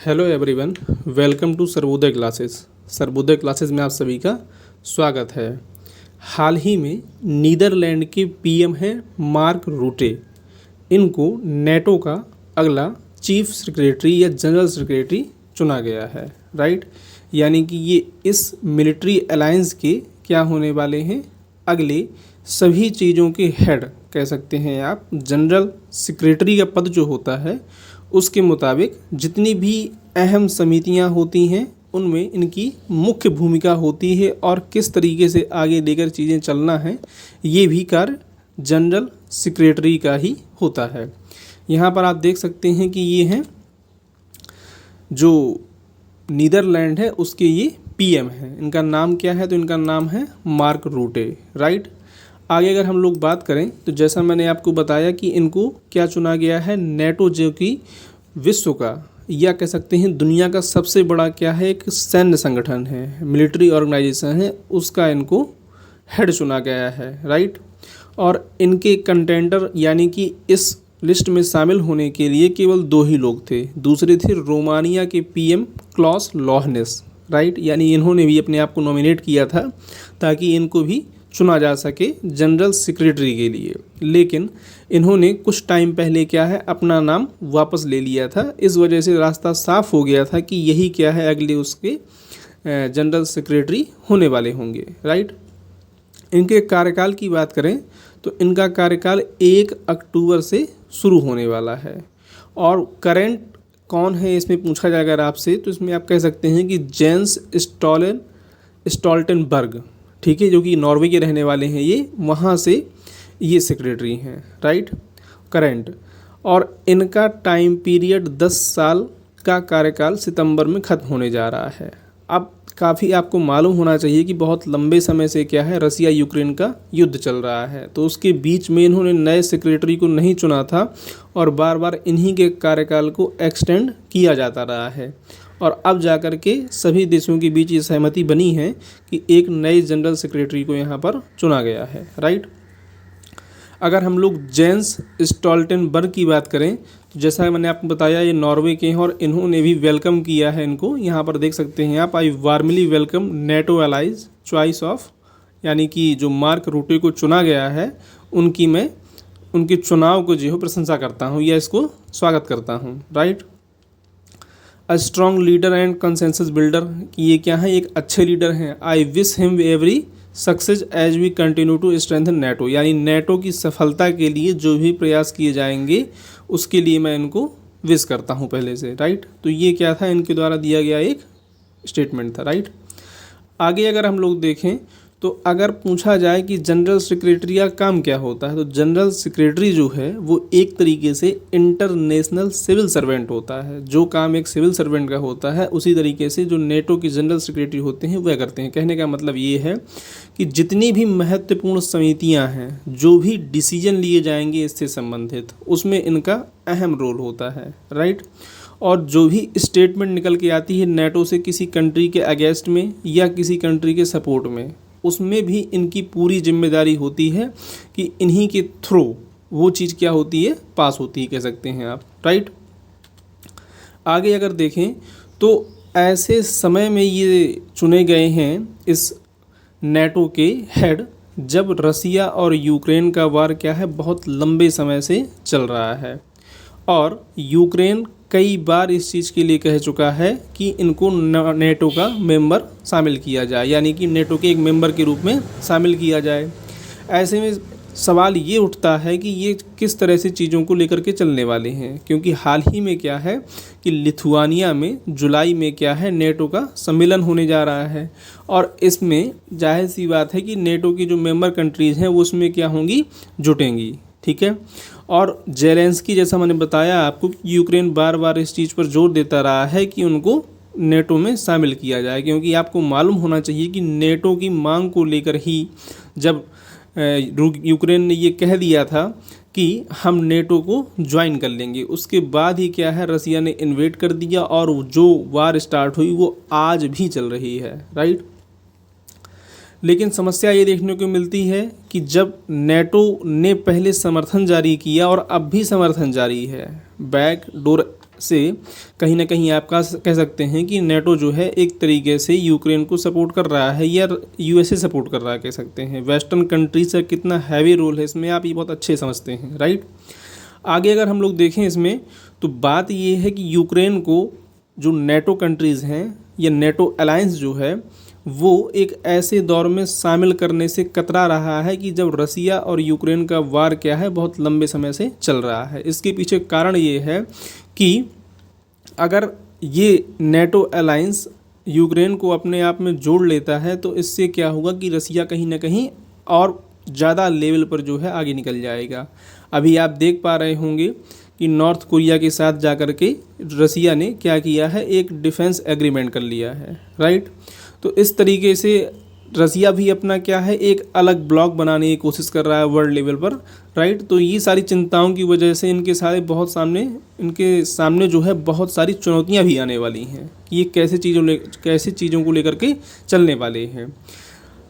Hello everyone, welcome to Sarvodaya classes. Sarvodaya classes में आप सभी का स्वागत है। हाल ही में नीदरलैंड के पीएम हैं मार्क रूटे। इनको नेटो का अगला चीफ सेक्रेटरी या जनरल सेक्रेटरी चुना गया है, राइट। यानी कि ये इस मिलिट्री अलायंस के क्या होने वाले हैं, अगले सभी चीज़ों के हेड कह सकते हैं आप। जनरल सेक्रेटरी का पद जो होता है उसके मुताबिक जितनी भी अहम समितियां होती हैं उनमें इनकी मुख्य भूमिका होती है और किस तरीके से आगे लेकर चीज़ें चलना है ये भी कार्य जनरल सेक्रेटरी का ही होता है। यहाँ पर आप देख सकते हैं कि ये हैं जो नीदरलैंड है उसके ये पीएम हैं। इनका नाम क्या है, तो इनका नाम है मार्क रूटे, राइट। आगे अगर हम लोग बात करें तो जैसा मैंने आपको बताया कि इनको क्या चुना गया है, नेटो जो कि विश्व का या कह सकते हैं दुनिया का सबसे बड़ा क्या है, एक सैन्य संगठन है, मिलिट्री ऑर्गेनाइजेशन है, उसका इनको हेड चुना गया है, राइट। और इनके कंटेंडर यानी कि इस लिस्ट में शामिल होने के लिए केवल दो ही लोग थे। दूसरे थे रोमानिया के पीएम क्लॉस लोहनेस, राइट। यानी इन्होंने भी अपने आप को नॉमिनेट किया था ताकि इनको भी चुना जा सके जनरल सेक्रेटरी के लिए, लेकिन इन्होंने कुछ टाइम पहले क्या है अपना नाम वापस ले लिया था। इस वजह से रास्ता साफ हो गया था कि यही क्या है अगले उसके जनरल सेक्रेटरी होने वाले होंगे, राइट। इनके कार्यकाल की बात करें तो इनका कार्यकाल 1 अक्टूबर से शुरू होने वाला है। और करेंट कौन है इसमें पूछा जाएगा अगर आपसे, तो इसमें आप कह सकते हैं कि जेंस स्टोल्टेनबर्ग, ठीक है, जो कि नॉर्वे के रहने वाले हैं, ये वहाँ से ये सेक्रेटरी हैं, राइट, करेंट। और इनका टाइम पीरियड 10 साल का कार्यकाल सितंबर में ख़त्म होने जा रहा है। अब काफ़ी आपको मालूम होना चाहिए कि बहुत लंबे समय से क्या है रसिया यूक्रेन का युद्ध चल रहा है, तो उसके बीच में इन्होंने नए सेक्रेटरी को नहीं चुना था और बार बार इन्हीं के कार्यकाल को एक्सटेंड किया जाता रहा है। और अब जाकर के सभी देशों के बीच ये सहमति बनी है कि एक नए जनरल सेक्रेटरी को यहाँ पर चुना गया है, राइट। अगर हम लोग जेंस स्टोल्टेनबर्ग की बात करें तो जैसा मैंने आपको बताया ये नॉर्वे के हैं और इन्होंने भी वेलकम किया है इनको। यहाँ पर देख सकते हैं आप, I warmly welcome NATO allies choice of, यानी कि जो मार्क रूटे को चुना गया है उनकी मैं उनके चुनाव को जो है प्रशंसा करता हूँ या इसको स्वागत करता हूँ, right. A strong leader and consensus builder, ये क्या है, एक अच्छे लीडर हैं। I wish him every success as we continue to strengthen NATO, यानी नेटो की सफलता के लिए जो भी प्रयास किए जाएंगे उसके लिए मैं इनको विश करता हूं पहले से, राइट। तो ये क्या था, इनके द्वारा दिया गया एक स्टेटमेंट था, राइट। आगे अगर हम लोग देखें तो अगर पूछा जाए कि जनरल सेक्रेटरी का काम क्या होता है, तो जनरल सेक्रेटरी जो है वो एक तरीके से इंटरनेशनल सिविल सर्वेंट होता है। जो काम एक सिविल सर्वेंट का होता है उसी तरीके से जो नेटो के जनरल सेक्रेटरी होते हैं वह करते हैं। कहने का मतलब ये है कि जितनी भी महत्वपूर्ण समितियां हैं, जो भी डिसीजन लिए जाएंगे इससे संबंधित, उसमें इनका अहम रोल होता है, राइट। और जो भी स्टेटमेंट निकल के आती है नेटो से किसी कंट्री के अगेंस्ट में या किसी कंट्री के सपोर्ट में, उसमें भी इनकी पूरी जिम्मेदारी होती है कि इन्हीं के थ्रू वो चीज़ क्या होती है, पास होती है, कह सकते हैं आप, राइट। आगे अगर देखें तो ऐसे समय में ये चुने गए हैं इस नेटो के हेड जब रसिया और यूक्रेन का वार क्या है बहुत लंबे समय से चल रहा है और यूक्रेन कई बार इस चीज़ के लिए कह चुका है कि इनको नेटो का मेंबर शामिल किया जाए, यानी कि नेटो के एक मेंबर के रूप में शामिल किया जाए। ऐसे में सवाल ये उठता है कि ये किस तरह से चीज़ों को लेकर के चलने वाले हैं, क्योंकि हाल ही में क्या है कि लिथुआनिया में जुलाई में क्या है नेटो का सम्मेलन होने जा रहा है और इसमें जाहिर सी बात है कि नेटो की जो मेंबर कंट्रीज़ हैं वो उसमें क्या होंगी, जुटेंगी, ठीक है। और जेलेंस्की, जैसा मैंने बताया आपको, यूक्रेन बार बार इस चीज़ पर जोर देता रहा है कि उनको नेटो में शामिल किया जाए, क्योंकि आपको मालूम होना चाहिए कि नेटो की मांग को लेकर ही जब यूक्रेन ने ये कह दिया था कि हम नेटो को ज्वाइन कर लेंगे, उसके बाद ही क्या है रसिया ने इन्वेड कर दिया और जो वार स्टार्ट हुई वो आज भी चल रही है, राइट। लेकिन समस्या ये देखने को मिलती है कि जब नेटो ने पहले समर्थन जारी किया और अब भी समर्थन जारी है, बैक डोर से कहीं ना कहीं आप कह सकते हैं कि नेटो जो है एक तरीके से यूक्रेन को सपोर्ट कर रहा है या यूएसए सपोर्ट कर रहा है, कह सकते हैं। वेस्टर्न कंट्रीज का कितना हैवी रोल है इसमें आप ये बहुत अच्छे समझते हैं, राइट। आगे अगर हम लोग देखें इसमें तो बात ये है कि यूक्रेन को जो नेटो कंट्रीज़ हैं या नेटो अलायंस जो है वो एक ऐसे दौर में शामिल करने से कतरा रहा है कि जब रसिया और यूक्रेन का वार क्या है बहुत लंबे समय से चल रहा है। इसके पीछे कारण ये है कि अगर ये नेटो अलायंस यूक्रेन को अपने आप में जोड़ लेता है तो इससे क्या होगा कि रसिया कहीं ना कहीं और ज़्यादा लेवल पर जो है आगे निकल जाएगा। अभी आप देख पा रहे होंगे कि नॉर्थ कोरिया के साथ जाकर के रसिया ने क्या किया है, एक डिफेंस एग्रीमेंट कर लिया है, राइट। तो इस तरीके से रसिया भी अपना क्या है एक अलग ब्लॉक बनाने की कोशिश कर रहा है वर्ल्ड लेवल पर, राइट। तो ये सारी चिंताओं की वजह से इनके सामने जो है बहुत सारी चुनौतियां भी आने वाली हैं कि ये कैसे चीज़ों को लेकर के चलने वाले हैं।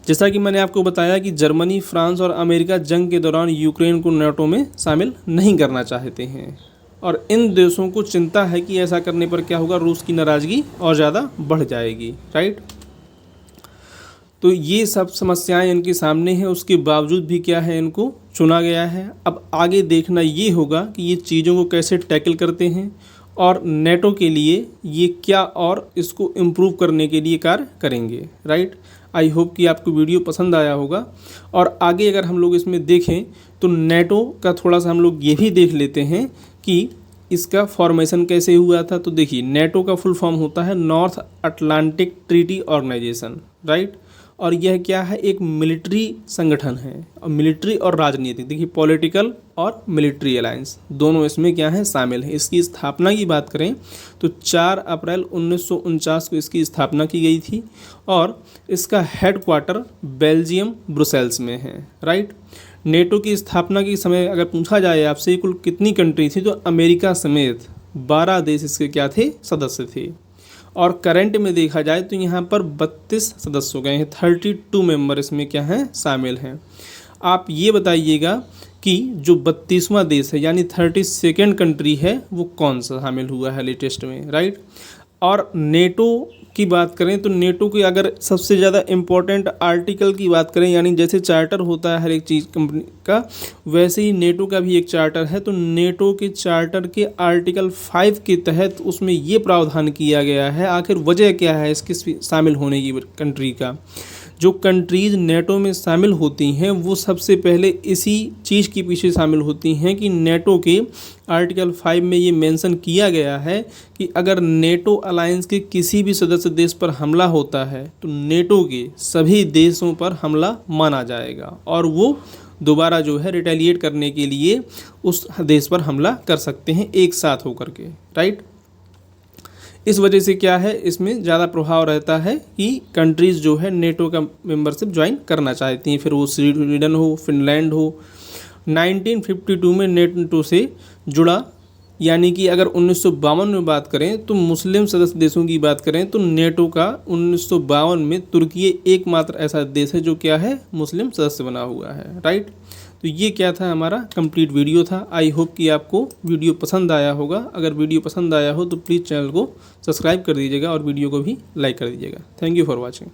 जैसा कि मैंने आपको बताया कि जर्मनी, फ्रांस और अमेरिका जंग के दौरान यूक्रेन को नाटो में शामिल नहीं करना चाहते हैं और इन देशों को चिंता है कि ऐसा करने पर क्या होगा, रूस की नाराज़गी और ज़्यादा बढ़ जाएगी, राइट। तो ये सब समस्याएं इनके सामने हैं, उसके बावजूद भी क्या है इनको चुना गया है। अब आगे देखना ये होगा कि ये चीज़ों को कैसे टैकल करते हैं और नेटो के लिए ये क्या और इसको इम्प्रूव करने के लिए कार्य करेंगे, राइट। आई होप कि आपको वीडियो पसंद आया होगा। और आगे अगर हम लोग इसमें देखें तो नेटो का थोड़ा सा हम लोग ये भी देख लेते हैं कि इसका फॉर्मेशन कैसे हुआ था। तो देखिए नेटो का फुल फॉर्म होता है North Atlantic Treaty Organization, right. और यह क्या है, एक मिलिट्री संगठन है और मिलिट्री और राजनीतिक, देखिए पॉलिटिकल और मिलिट्री अलायंस दोनों इसमें क्या है शामिल है। इसकी स्थापना की बात करें तो 4 अप्रैल 1949 को इसकी स्थापना की गई थी और इसका हेडक्वार्टर बेल्जियम ब्रुसेल्स में है, राइट। नेटो की स्थापना के समय अगर पूछा जाए आपसे कुल कितनी कंट्री थी तो अमेरिका समेत 12 देश इसके क्या थे, सदस्य थे। और करंट में देखा जाए तो यहाँ पर 32 सदस्य हो गए हैं, 32 मेंबर इसमें क्या हैं शामिल हैं। आप ये बताइएगा कि जो 32वां देश है यानी 32nd कंट्री है वो कौन सा शामिल हुआ है लेटेस्ट में, राइट। और नेटो की बात करें तो नेटो की अगर सबसे ज़्यादा इम्पोर्टेंट आर्टिकल की बात करें यानी जैसे चार्टर होता है हर एक चीज़ कंपनी का, वैसे ही नेटो का भी एक चार्टर है। तो नेटो के चार्टर के आर्टिकल 5 के तहत उसमें ये प्रावधान किया गया है। आखिर वजह क्या है इसके शामिल होने की कंट्री का, जो कंट्रीज़ नेटो में शामिल होती हैं वो सबसे पहले इसी चीज़ के पीछे शामिल होती हैं कि नेटो के आर्टिकल 5 में ये मेंशन किया गया है कि अगर नेटो अलायंस के किसी भी सदस्य देश पर हमला होता है तो नेटो के सभी देशों पर हमला माना जाएगा और वो दोबारा जो है रिटेलिएट करने के लिए उस देश पर हमला कर सकते हैं एक साथ होकर के, राइट। इस वजह से क्या है इसमें ज़्यादा प्रभाव रहता है कि कंट्रीज़ जो है नेटो का मेंबरशिप ज्वाइन करना चाहती हैं, फिर वो स्वीडन हो, फिनलैंड हो। 1952 में नेटो से जुड़ा, यानी कि अगर 1952 में बात करें तो मुस्लिम सदस्य देशों की बात करें तो नेटो का 1952 में तुर्की एकमात्र ऐसा देश है जो क्या है मुस्लिम सदस्य बना हुआ है, राइट। तो ये क्या था हमारा कंप्लीट वीडियो था। आई होप कि आपको वीडियो पसंद आया होगा। अगर वीडियो पसंद आया हो तो प्लीज़ चैनल को सब्सक्राइब कर दीजिएगा और वीडियो को भी लाइक कर दीजिएगा। Thank you for watching.